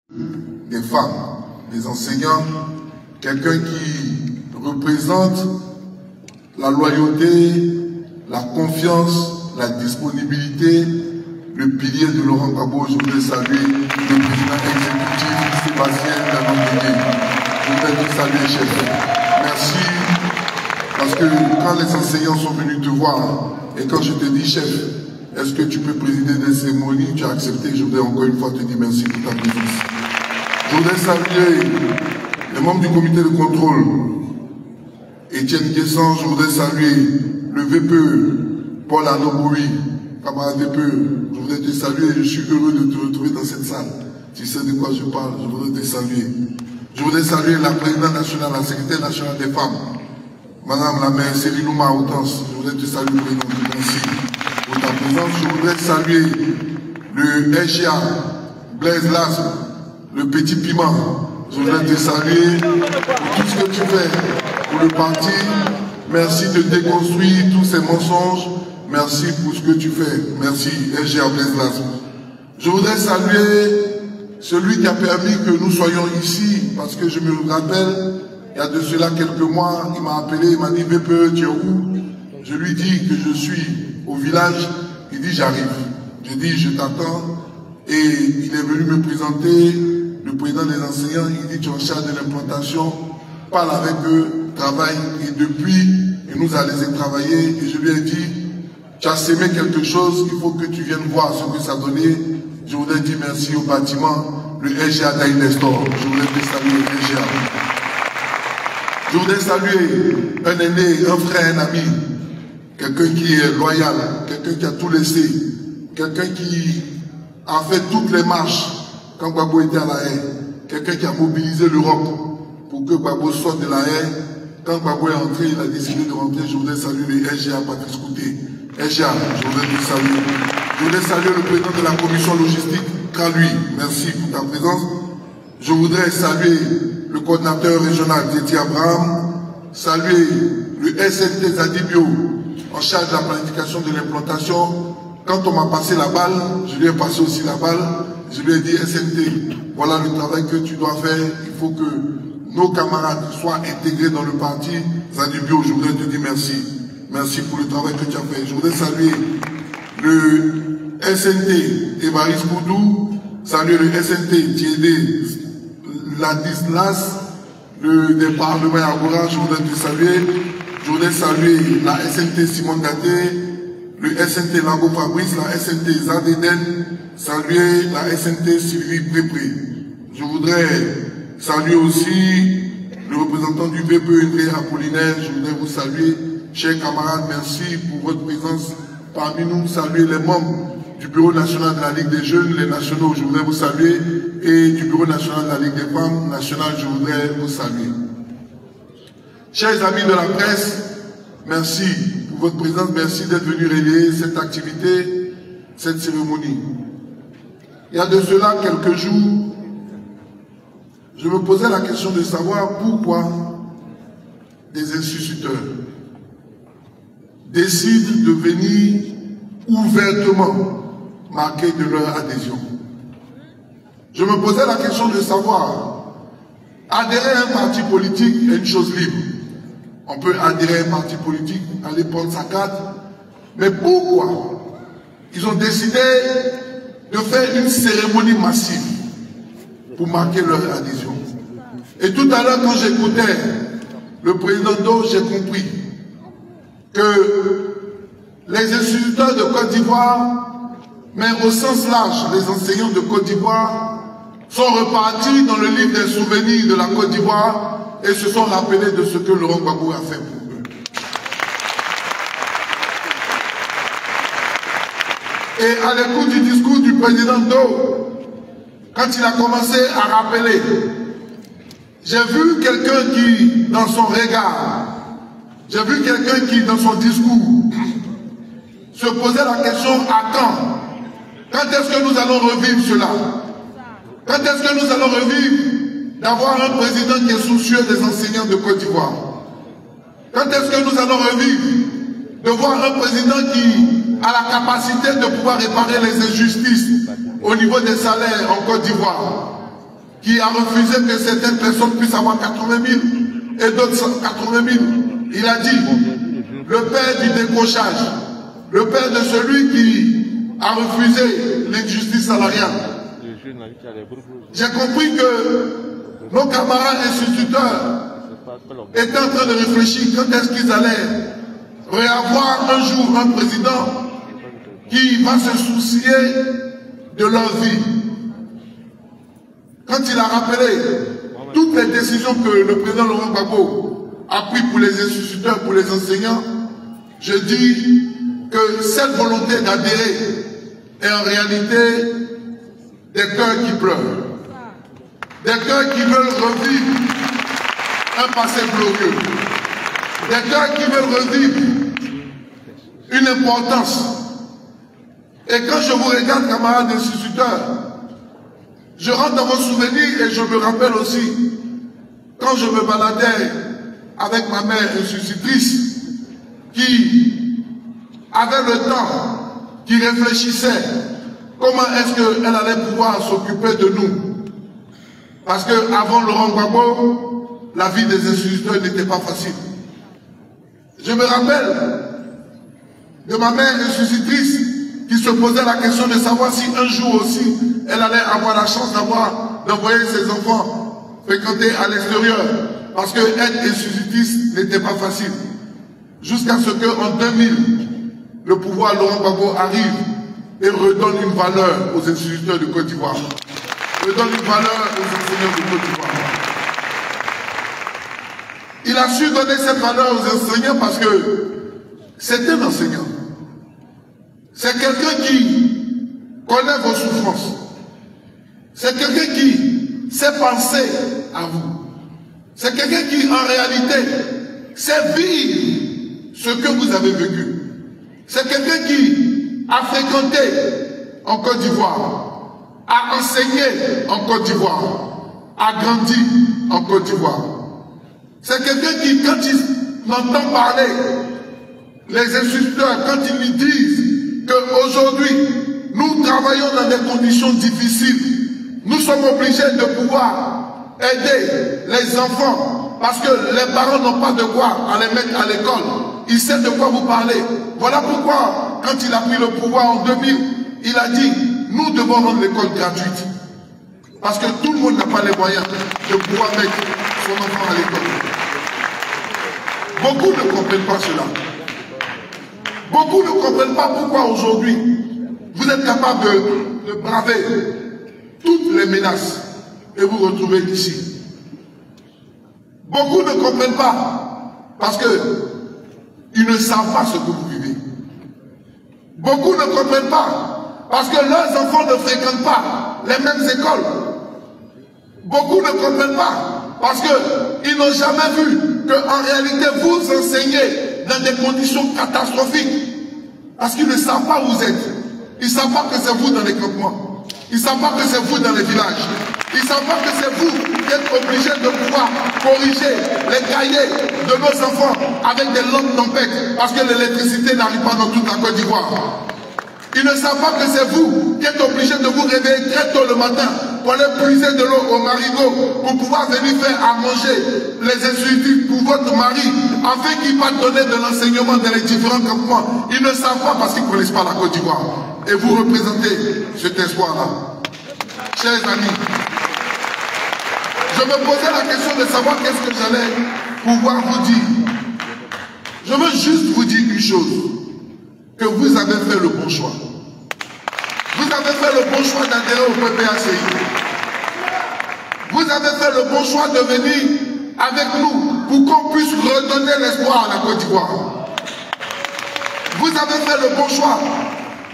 des femmes, des enseignants, quelqu'un qui représente la loyauté, la confiance, la disponibilité, le pilier de Laurent Gbagbo. Je voudrais saluer le président exécutif Sébastien Danandéné. Je voudrais te saluer, chef. Merci, parce que quand les enseignants sont venus te voir et quand je te dis, chef, est-ce que tu peux présider des cérémonies, tu as accepté. Je voudrais encore une fois te dire merci pour ta présence. Je voudrais saluer les membres du comité de contrôle, Étienne Guesson. Je voudrais saluer le VPE, Paul Anoboui, camarade VPE. Je voudrais te saluer, je suis heureux de te retrouver dans cette salle. Tu sais de quoi je parle, je voudrais te saluer. Je voudrais saluer la présidente nationale, la secrétaire nationale des femmes, Madame la maire Céline Ouma Hortense. Je voudrais te saluer, merci pour ta présence. Je voudrais saluer le SGA, Blaise Lasme, le petit piment. Je voudrais te saluer pour tout ce que tu fais pour le parti. Merci de déconstruire tous ces mensonges. Merci pour ce que tu fais. Merci, SGA Blaise Lasme. Je voudrais saluer celui qui a permis que nous soyons ici, parce que je me rappelle, il y a de cela quelques mois, il m'a appelé, il m'a dit, VPE, tu es où? Je lui dis que je suis au village. Il dit, j'arrive. Je dis, je t'attends. Et il est venu me présenter, le président des enseignants. Il dit, tu es en charge de l'implantation. Parle avec eux, travaille. Et depuis, il nous a laissé travailler. Et je lui ai dit, tu as sémé quelque chose, il faut que tu viennes voir ce que ça donnait. Je voudrais dire merci au bâtiment, le SGA Daï Nestor. Je voudrais te saluer, le SGA. Je voudrais saluer un aîné, un frère, un ami, quelqu'un qui est loyal, quelqu'un qui a tout laissé, quelqu'un qui a fait toutes les marches quand Gbagbo était à La Haye, quelqu'un qui a mobilisé l'Europe pour que Gbagbo sorte de La Haye. Quand Gbagbo est entré, il a décidé de rentrer. Je voudrais saluer le SGA Patrice Couté. SGA, je voudrais te saluer. Je voudrais saluer le président de la commission logistique, Kralui. Merci pour ta présence. Je voudrais saluer le coordinateur régional, Déti Abraham, saluer le SNT Zadibio, en charge de la planification de l'implantation. Quand on m'a passé la balle, je lui ai passé aussi la balle. Je lui ai dit, SNT, voilà le travail que tu dois faire. Il faut que nos camarades soient intégrés dans le parti. Zadibio, je voudrais te dire merci. Merci pour le travail que tu as fait. Je voudrais saluer le SNT Évariste Koudou, saluer le SNT Tiédé Ladislas, le département Agora. Je voudrais te saluer. Je voudrais saluer la SNT Simon Gaté, le SNT Lago Fabrice, la SNT Zadeden, saluer la SNT Sylvie Prépré. Je voudrais saluer aussi le représentant du VPE André Apollinaire. Je voudrais vous saluer. Chers camarades, merci pour votre présence parmi nous. Saluer les membres du Bureau national de la Ligue des jeunes, les nationaux, je voudrais vous saluer. Et du Bureau national de la Ligue des femmes nationales, je voudrais vous saluer. Chers amis de la presse, merci pour votre présence. Merci d'être venus relayer cette activité, cette cérémonie. Il y a de cela quelques jours, je me posais la question de savoir pourquoi des instituteurs décident de venir ouvertement marquer de leur adhésion. Je me posais la question de savoir, adhérer à un parti politique est une chose libre. On peut adhérer à un parti politique, aller prendre sa carte, mais pourquoi ils ont décidé de faire une cérémonie massive pour marquer leur adhésion? Et tout à l'heure, quand j'écoutais le président Do, j'ai compris que les instituteurs de Côte d'Ivoire, mais au sens large, les enseignants de Côte d'Ivoire, sont repartis dans le livre des souvenirs de la Côte d'Ivoire et se sont rappelés de ce que Laurent Gbagbo a fait pour eux. Et à l'écoute du discours du président Do, quand il a commencé à rappeler, j'ai vu quelqu'un qui, dans son regard, j'ai vu quelqu'un qui, dans son discours, se posait la question à quand? Quand est-ce que nous allons revivre cela? Quand est-ce que nous allons revivre d'avoir un président qui est soucieux des enseignants de Côte d'Ivoire? Quand est-ce que nous allons revivre de voir un président qui a la capacité de pouvoir réparer les injustices au niveau des salaires en Côte d'Ivoire? qui a refusé que certaines personnes puissent avoir 80 000 et d'autres 80 000. Il a dit, le père du décrochage, le père de celui qui a refusé l'injustice salariale. J'ai compris que nos camarades instituteurs étaient en train de réfléchir quand est-ce qu'ils allaient réavoir un jour un président qui va se soucier de leur vie. Quand il a rappelé toutes les décisions que le président Laurent Gbagbo a prises pour les instituteurs, pour les enseignants, je dis que cette volonté d'adhérer est en réalité des cœurs qui pleurent, des cœurs qui veulent revivre un passé glorieux, des cœurs qui veulent revivre une importance. Et quand je vous regarde, camarades instituteurs, je rentre dans vos souvenirs et je me rappelle aussi, quand je me baladais avec ma mère institutrice, qui avait le temps, qui réfléchissait, comment est-ce qu'elle allait pouvoir s'occuper de nous. Parce qu'avant Laurent Gbagbo, la vie des instituteurs n'était pas facile. Je me rappelle de ma mère institutrice qui se posait la question de savoir si un jour aussi, elle allait avoir la chance d'envoyer ses enfants fréquenter à l'extérieur. Parce que être institutrice n'était pas facile. Jusqu'à ce qu'en 2000, le pouvoir Laurent Gbagbo arrive et redonne une valeur aux instituteurs de Côte d'Ivoire. Redonne une valeur aux enseignants de Côte d'Ivoire. Il a su donner cette valeur aux enseignants parce que c'est un enseignant. C'est quelqu'un qui connaît vos souffrances. C'est quelqu'un qui sait penser à vous. C'est quelqu'un qui, en réalité, sait vivre ce que vous avez vécu. C'est quelqu'un qui a fréquenté en Côte d'Ivoire, a enseigné en Côte d'Ivoire, a grandi en Côte d'Ivoire. C'est quelqu'un qui, quand il entend parler, les instituteurs, quand ils lui disent qu'aujourd'hui, nous travaillons dans des conditions difficiles, nous sommes obligés de pouvoir aider les enfants parce que les parents n'ont pas de quoi aller mettre à l'école. Il sait de quoi vous parlez. Voilà pourquoi, quand il a pris le pouvoir en 2000, il a dit, nous devons rendre l'école gratuite. Parce que tout le monde n'a pas les moyens de pouvoir mettre son enfant à l'école. Beaucoup ne comprennent pas cela. Beaucoup ne comprennent pas pourquoi aujourd'hui, vous êtes capable de braver toutes les menaces et vous retrouvez ici. Beaucoup ne comprennent pas parce que ils ne savent pas ce que vous vivez. Beaucoup ne comprennent pas parce que leurs enfants ne fréquentent pas les mêmes écoles. Beaucoup ne comprennent pas parce qu'ils n'ont jamais vu qu'en réalité vous enseignez dans des conditions catastrophiques. Parce qu'ils ne savent pas où vous êtes. Ils ne savent pas que c'est vous dans les campements. Ils ne savent pas que c'est vous dans les villages. Ils ne savent pas que c'est vous qui êtes obligés de pouvoir corriger les cahiers de nos enfants avec des lampes tempêtes parce que l'électricité n'arrive pas dans toute la Côte d'Ivoire. Ils ne savent pas que c'est vous qui êtes obligés de vous réveiller très tôt le matin pour aller puiser de l'eau au marigot pour pouvoir venir faire à manger les instituts pour votre mari afin qu'il va donner de l'enseignement dans les différents campements. Ils ne savent pas parce qu'ils ne connaissent pas la Côte d'Ivoire. Et vous représentez cet espoir-là. Chers amis, je me posais la question de savoir qu'est-ce que j'allais pouvoir vous dire. Je veux juste vous dire une chose, que vous avez fait le bon choix. Vous avez fait le bon choix d'adhérer au PPACI. Vous avez fait le bon choix de venir avec nous pour qu'on puisse redonner l'espoir à la Côte d'Ivoire. Vous avez fait le bon choix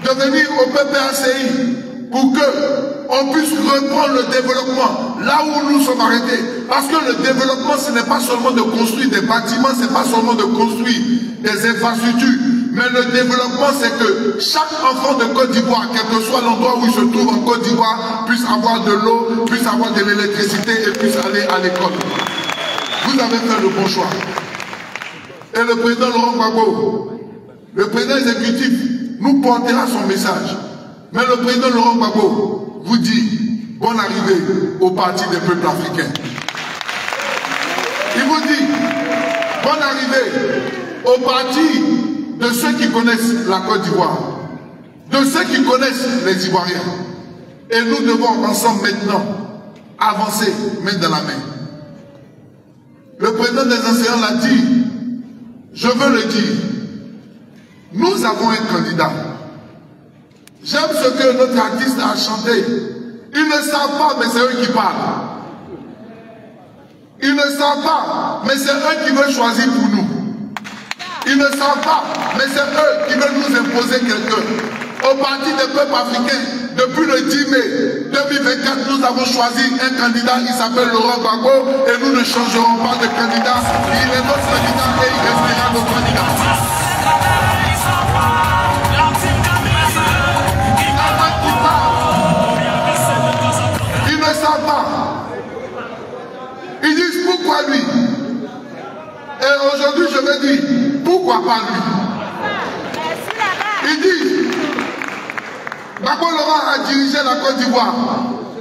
de venir au PPACI pour qu'on puisse reprendre le développement là où nous sommes arrêtés. Parce que le développement, ce n'est pas seulement de construire des bâtiments, ce n'est pas seulement de construire des infrastructures. Mais le développement, c'est que chaque enfant de Côte d'Ivoire, quel que soit l'endroit où il se trouve en Côte d'Ivoire, puisse avoir de l'eau, puisse avoir de l'électricité et puisse aller à l'école. Vous avez fait le bon choix. Et le président Laurent Gbagbo, le président exécutif, nous portera son message. Mais le président Laurent Gbagbo vous dit, bonne arrivée au Parti des peuples africains. Il vous dit, bonne arrivée au parti de ceux qui connaissent la Côte d'Ivoire, de ceux qui connaissent les Ivoiriens. Et nous devons ensemble maintenant avancer main dans la main. Le président des enseignants l'a dit, je veux le dire, nous avons un candidat. J'aime ce que notre artiste a chanté. Ils ne savent pas, mais c'est eux qui parlent. Ils ne savent pas, mais c'est eux qui veulent choisir pour nous. Ils ne savent pas, mais c'est eux qui veulent nous imposer quelqu'un. Au Parti des peuples africains, depuis le 10 mai 2024, nous avons choisi un candidat, il s'appelle Laurent Gbagbo, et nous ne changerons pas de candidat. Il est notre candidat et il restera notre candidat. Ils ne savent pas. Ils disent pourquoi lui. Et aujourd'hui je vais dire pourquoi pas lui. Il dit Gbagbo Laurent a dirigé la Côte d'Ivoire,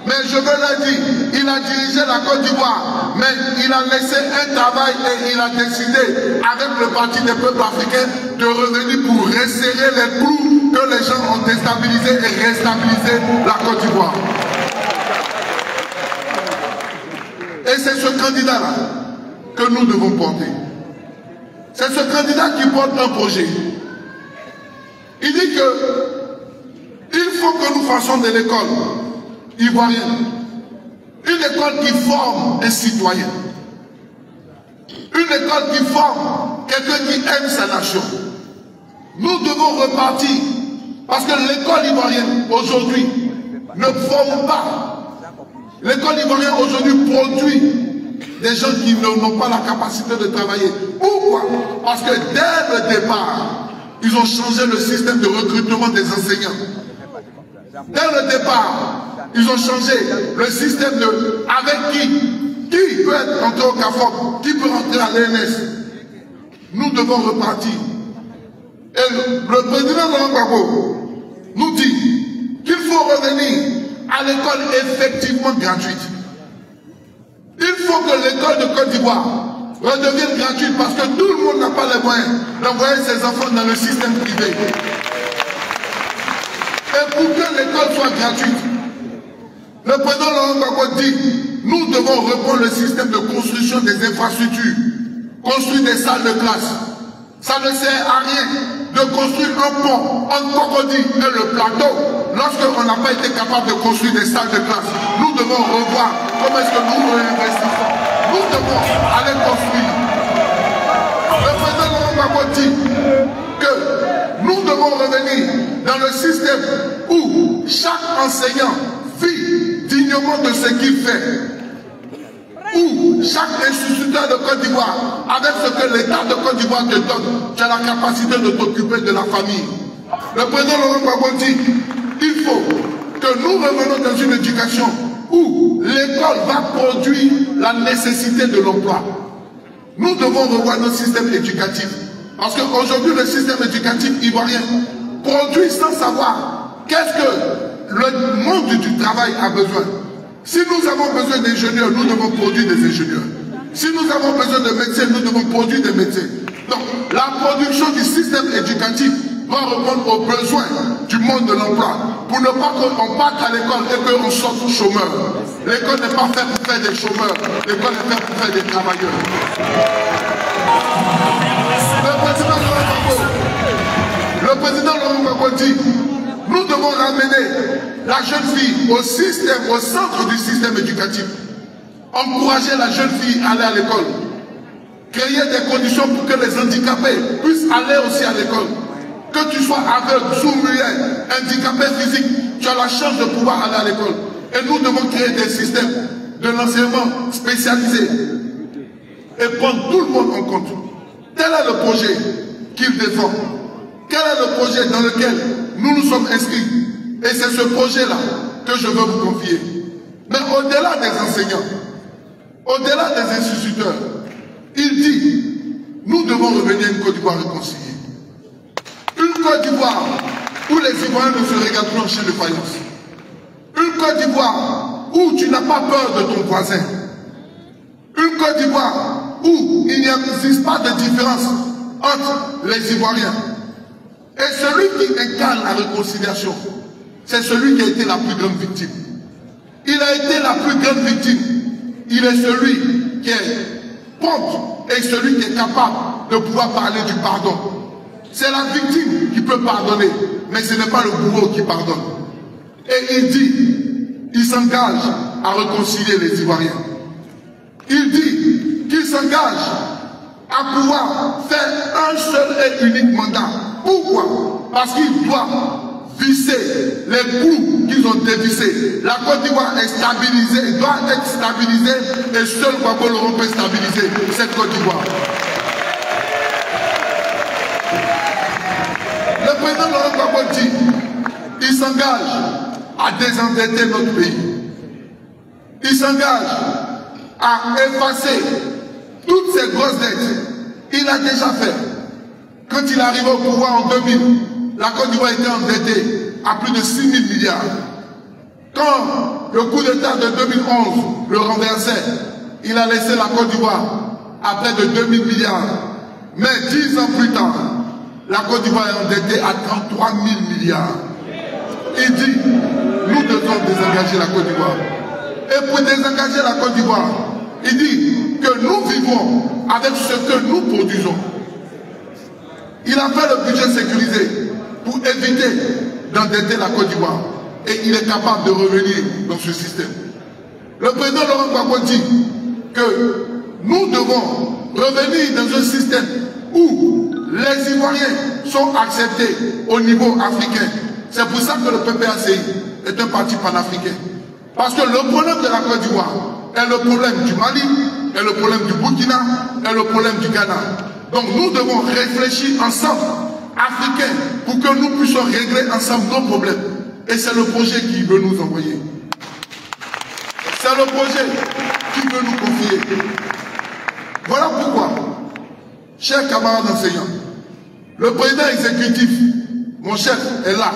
mais je veux le dire, il a dirigé la Côte d'Ivoire, mais il a laissé un travail et il a décidé avec le Parti des peuples africains de revenir pour resserrer les clous que les gens ont déstabilisé et réstabilisé la Côte d'Ivoire. Et c'est ce candidat-là que nous devons porter. C'est ce candidat qui porte un projet. Il dit que il faut que nous fassions de l'école ivoirienne une école qui forme un citoyen. Une école qui forme quelqu'un qui aime sa nation. Nous devons repartir parce que l'école ivoirienne aujourd'hui ne forme pas. L'école ivoirienne aujourd'hui produit des gens qui n'ont pas la capacité de travailler. Pourquoi? Parce que dès le départ, ils ont changé le système de recrutement des enseignants. Dès le départ, ils ont changé le système de avec qui peut être entré au CAFOP, qui peut entrer à l'ENS. Nous devons repartir. Et le président Laurent Gbagbo nous dit qu'il faut revenir à l'école effectivement gratuite. Il faut que l'école de Côte d'Ivoire redevienne gratuite parce que tout le monde n'a pas les moyens d'envoyer ses enfants dans le système privé. Et pour que l'école soit gratuite, le président Laurent Gbagbo dit, nous devons reprendre le système de construction des infrastructures, construire des salles de classe. Ça ne sert à rien de construire un pont entre Cocody et le plateau lorsqu'on n'a pas été capable de construire des salles de classe. Nous devons revoir comment est-ce que nous réinvestissons. Nous devons aller construire. Le président Laurent Gbagbo dit que nous devons revenir dans le système où chaque enseignant vit dignement de ce qu'il fait. Où chaque instituteur de Côte d'Ivoire, avec ce que l'État de Côte d'Ivoire te donne, tu as la capacité de t'occuper de la famille. Le président Laurent Gbagbo dit, il faut que nous revenons dans une éducation où l'école va produire la nécessité de l'emploi. Nous devons revoir notre système éducatif. Parce qu'aujourd'hui, le système éducatif ivoirien produit sans savoir qu'est-ce que le monde du travail a besoin. Si nous avons besoin d'ingénieurs, nous devons produire des ingénieurs. Si nous avons besoin de médecins, nous devons produire des médecins. Donc, la production du système éducatif doit répondre aux besoins du monde de l'emploi. Pour ne pas qu'on parte à l'école et qu'on sorte chômeurs. L'école n'est pas faite pour faire des chômeurs. L'école est faite pour faire des travailleurs. Le président Laurent Gbagbo dit, nous devons ramener la jeune fille au système, au centre du système éducatif. Encourager la jeune fille à aller à l'école. Créer des conditions pour que les handicapés puissent aller aussi à l'école. Que tu sois aveugle, sourd-muet, handicapé physique, tu as la chance de pouvoir aller à l'école. Et nous devons créer des systèmes de l'enseignement spécialisé et prendre tout le monde en compte. Tel est le projet qu'il défend. Quel est le projet dans lequel nous nous sommes inscrits? Et c'est ce projet-là que je veux vous confier. Mais au-delà des enseignants, au-delà des instituteurs, il dit, nous devons revenir à une Côte d'Ivoire réconciliée. Une Côte d'Ivoire où les Ivoiriens ne se regardent plus en chien de faïence. Une Côte d'Ivoire où tu n'as pas peur de ton voisin. Une Côte d'Ivoire où il n'existe pas de différence entre les Ivoiriens. Et celui qui incarne la réconciliation, c'est celui qui a été la plus grande victime. Il a été la plus grande victime. Il est celui qui est prompt et celui qui est capable de pouvoir parler du pardon. C'est la victime qui peut pardonner, mais ce n'est pas le bourreau qui pardonne. Et il dit, il s'engage à réconcilier les Ivoiriens. Il dit qu'il s'engage à pouvoir faire un seul et unique mandat. Pourquoi? Parce qu'il doit visser les coups qu'ils ont dévissés. La Côte d'Ivoire est stabilisée, doit être stabilisée, et seul Gbagbo Laurent peut stabiliser cette Côte d'Ivoire. Le président Laurent Gbagbo dit, il s'engage à désendetter notre pays. Il s'engage à effacer toutes ces grosses dettes. Il a déjà fait. Quand il est arrivé au pouvoir en 2000, la Côte d'Ivoire était endettée à plus de 6 000 milliards. Quand le coup d'État de 2011 le renversait, il a laissé la Côte d'Ivoire à près de 2 000 milliards. Mais 10 ans plus tard, la Côte d'Ivoire est endettée à 33 000 milliards. Il dit, nous devons désengager la Côte d'Ivoire. Et pour désengager la Côte d'Ivoire, il dit que nous vivons avec ce que nous produisons. Il a fait le budget sécurisé pour éviter d'endetter la Côte d'Ivoire. Et il est capable de revenir dans ce système. Le président Laurent Gbagbo dit que nous devons revenir dans un système où les Ivoiriens sont acceptés au niveau africain. C'est pour ça que le PPACI est un parti panafricain. Parce que le problème de la Côte d'Ivoire est le problème du Mali, est le problème du Burkina, est le problème du Ghana. Donc nous devons réfléchir ensemble, Africains, pour que nous puissions régler ensemble nos problèmes. Et c'est le projet qui veut nous envoyer. C'est le projet qui veut nous confier. Voilà pourquoi, chers camarades enseignants, le président exécutif, mon chef, est là.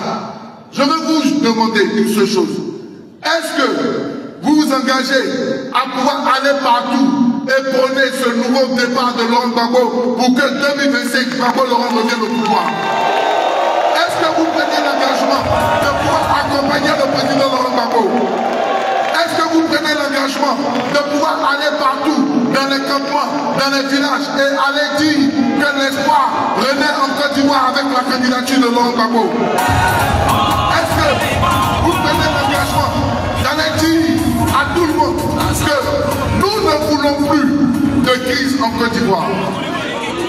Je vais vous demander une seule chose. Est-ce que vous vous engagez à pouvoir aller partout et prôner ce nouveau départ de Laurent Gbagbo pour que 2025, Gbagbo Laurent revienne au pouvoir? Est-ce que vous prenez l'engagement de pouvoir accompagner le président Laurent Gbagbo? Est-ce que vous prenez l'engagement de pouvoir aller partout, dans les campements, dans les villages, et aller dire que l'espoir renaît en Côte d'Ivoire avec la candidature de Laurent Gbagbo? Est-ce que vous prenez l'engagement d'aller dire à tout le monde que nous ne voulons plus de crise en Côte d'Ivoire?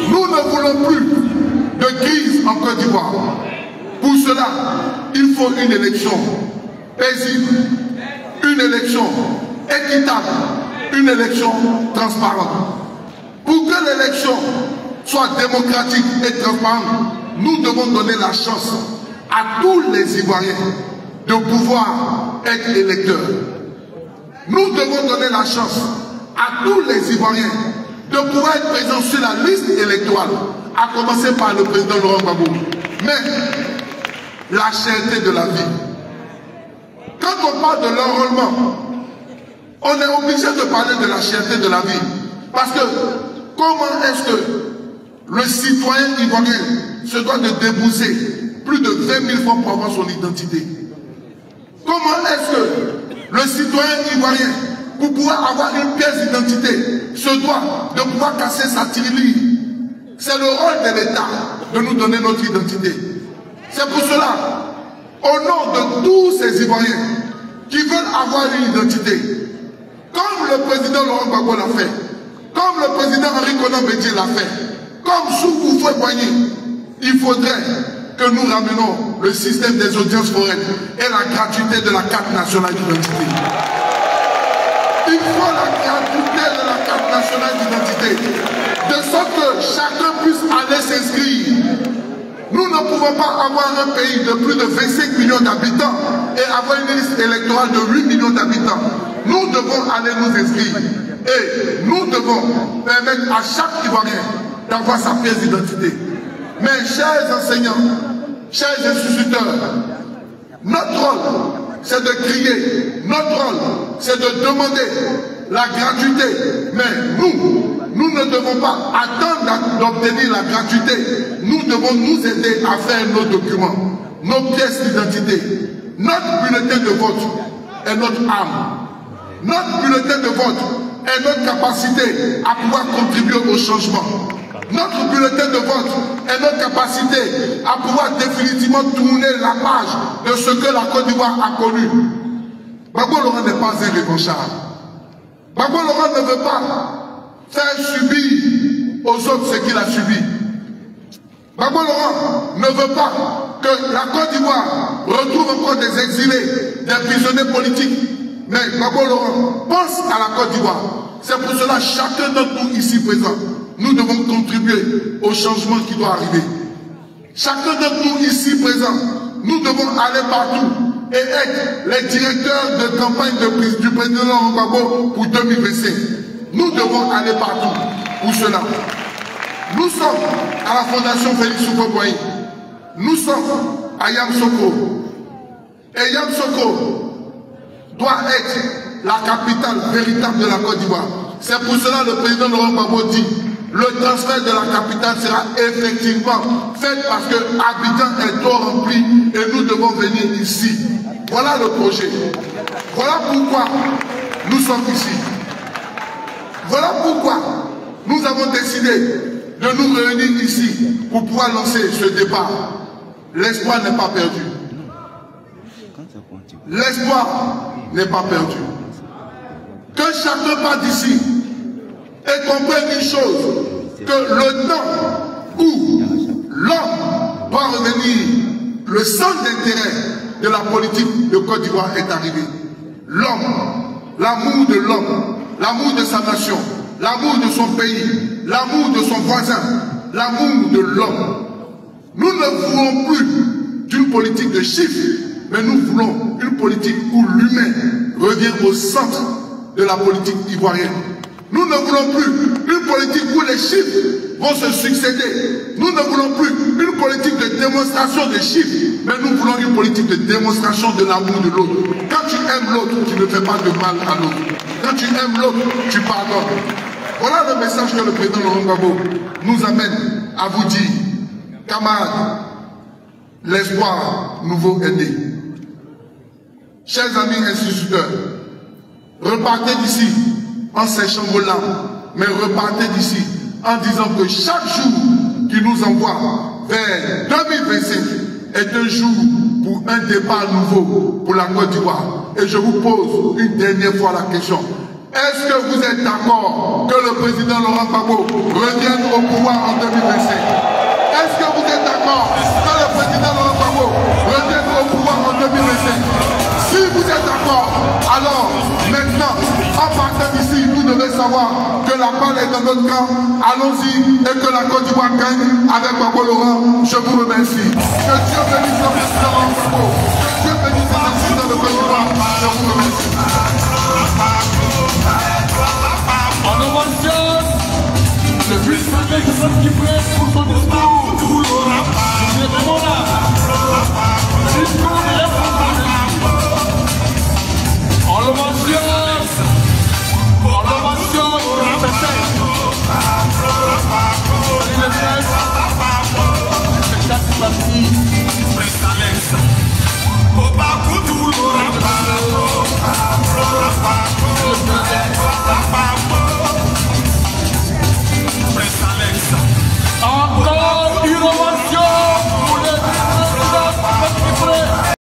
Nous ne voulons plus de crise en Côte d'Ivoire. Pour cela, il faut une élection paisible, une élection équitable, une élection transparente. Pour que l'élection soit démocratique et transparente, nous devons donner la chance à tous les Ivoiriens de pouvoir être électeurs. Nous devons donner la chance à tous les Ivoiriens de pouvoir être présents sur la liste électorale, à commencer par le président Laurent Gbagbo. Mais la cherté de la vie. Quand on parle de l'enrôlement, on est obligé de parler de la cherté de la vie. Parce que comment est-ce que le citoyen ivoirien se doit de débourser plus de 20 000 francs pour avoir son identité? Comment est-ce que le citoyen ivoirien, pour pouvoir avoir une pièce d'identité, se doit de pouvoir casser sa tirelire? C'est le rôle de l'État de nous donner notre identité. C'est pour cela, au nom de tous ces Ivoiriens qui veulent avoir une identité, comme le président Laurent Gbagbo l'a fait, comme le président Henri Konan Bédié l'a fait, comme Soukou Fouet-Boigny, il faudrait que nous ramenons le système des audiences foraines et la gratuité de la carte nationale d'identité. Il faut la gratuité de la carte nationale d'identité, de sorte que chacun puisse aller s'inscrire. Nous ne pouvons pas avoir un pays de plus de 25 millions d'habitants et avoir une liste électorale de 8 millions d'habitants. Nous devons aller nous inscrire et nous devons permettre à chaque Ivoirien d'avoir sa pièce d'identité. Mais chers enseignants, chers instituteurs, notre rôle, c'est de crier. Notre rôle, c'est de demander la gratuité. Mais nous ne devons pas attendre d'obtenir la gratuité. Nous devons nous aider à faire nos documents, nos pièces d'identité. Notre bulletin de vote est notre âme. Notre bulletin de vote est notre capacité à pouvoir contribuer au changement. Notre bulletin de vote est notre capacité à pouvoir définitivement tourner la page de ce que la Côte d'Ivoire a connu. Gbagbo Laurent n'est pas un revanchard. Gbagbo Laurent ne veut pas faire subir aux autres ce qu'il a subi. Gbagbo Laurent ne veut pas que la Côte d'Ivoire retrouve encore des exilés, des prisonniers politiques. Mais Gbagbo Laurent pense à la Côte d'Ivoire. C'est pour cela que chacun d'entre nous ici présents, nous devons contribuer au changement qui doit arriver. Chacun d'entre nous ici présents, nous devons aller partout et être les directeurs de campagne du président Laurent Gbagbo pour 2025. Nous devons aller partout pour cela. Nous sommes à la Fondation Félix Houphouët-Boigny. Nous sommes à Yamoussoukro. Et Yamoussoukro doit être la capitale véritable de la Côte d'Ivoire. C'est pour cela que le président Laurent Gbagbo dit le transfert de la capitale sera effectivement fait parce que Abidjan est trop rempli et nous devons venir ici. Voilà le projet. Voilà pourquoi nous sommes ici. Voilà pourquoi nous avons décidé de nous réunir ici pour pouvoir lancer ce débat. L'espoir n'est pas perdu. L'espoir n'est pas perdu. Que chacun parte d'ici et comprenne une chose, que le temps où l'homme doit revenir, le centre d'intérêt de la politique de Côte d'Ivoire est arrivé. L'homme, l'amour de l'homme, l'amour de sa nation, l'amour de son pays, l'amour de son voisin, l'amour de l'homme. Nous ne voulons plus d'une politique de chiffres, mais nous voulons une politique où l'humain revient au centre de la politique ivoirienne. Nous ne voulons plus une politique où les chiffres vont se succéder. Nous ne voulons plus une politique de démonstration de chiffres, mais nous voulons une politique de démonstration de l'amour de l'autre. Quand tu aimes l'autre, tu ne fais pas de mal à l'autre. Quand tu aimes l'autre, tu pardonnes. Voilà le message que le président Laurent Gbagbo nous amène à vous dire. Camarades, l'espoir nouveau est né. Chers amis instituteurs, repartez d'ici en séchant vos larmes, mais repartez d'ici en disant que chaque jour qui nous envoie vers 2025 est un jour pour un départ nouveau pour la Côte d'Ivoire. Et je vous pose une dernière fois la question. Est-ce que vous êtes d'accord que le président Laurent Gbagbo revienne au pouvoir en 2025? Est-ce que vous êtes d'accord que le président Laurent Gbagbo revienne au pouvoir en 2025? Si vous êtes d'accord, alors maintenant, en partant d'ici, vous devez savoir que la balle est dans notre camp. Allons-y et que la Côte d'Ivoire gagne avec Gbagbo Laurent. Je vous remercie. Que Dieu bénisse le président Laurent Gbagbo. Que Dieu bénisse le président de Côte d'Ivoire. Je vous remercie. En ovation, le vice-président de notre qui prête pour son discours. Il est vraiment là.